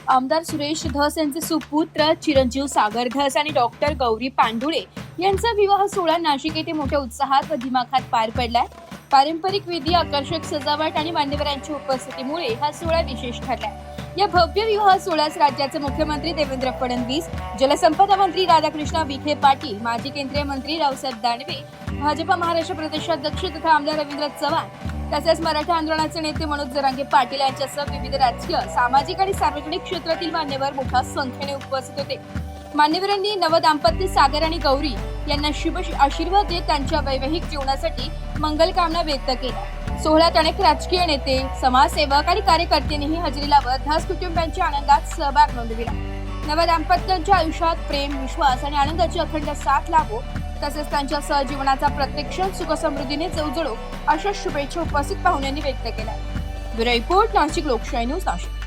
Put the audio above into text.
आमदार सुरेश धस यांचे सुपुत्र चिरंजीव सागर धस आणि डॉक्टर गौरी पांडुळे यांचा विवाह सोहळा नाशिक येथे मोठ्या उत्साहात व दिमाखात पार पडलाय. पारंपरिक विधी, आकर्षक सजावट आणि मान्यवरांच्या उपस्थितीमुळे हा सोहळा विशेष ठरलाय. या भव्य विवाह सोहळ्यास राज्याचे मुख्यमंत्री देवेंद्र फडणवीस, जलसंपदा मंत्री राधाकृष्ण विखे पाटील, माजी केंद्रीय मंत्री रावसाहेब दानवे, भाजपा महाराष्ट्र प्रदेशाध्यक्ष तथा आमदार रवींद्र चव्हाण तसेच मराठा आंदोलनाचे नेते मनोज जरांगे पाटील यांच्यासह विविध राजकीय, सामाजिक आणि सार्वजनिक क्षेत्रातील मान्यवर मोठ्या संख्येने उपस्थित होते. मान्यवरांनी नवदाम्पत्य सागर आणि गौरी यांना शुभ आशीर्वाद देत त्यांच्या वैवाहिक जीवनासाठी मंगलकामना व्यक्त केल्या. सोहळ्यात अनेक राजकीय नेते, समाजसेवक आणि कार्यकर्त्यांनीही हजेरी लावत धस कुटुंबियांच्या आनंदात सहभाग नोंदविला. नवदाम्पत्यांच्या आयुष्यात प्रेम, विश्वास आणि आनंदाची अखंड साथ लाभो तसेच त्यांच्या सहजीवनाचा प्रत्येक क्षण सुखसमृद्धीने जवजडो अशा शुभेच्छा उपस्थित पाहुण्यांनी व्यक्त केल्या. ब्युरो रिपोर्ट, नाशिक लोकशाही न्यूज, नाशिक.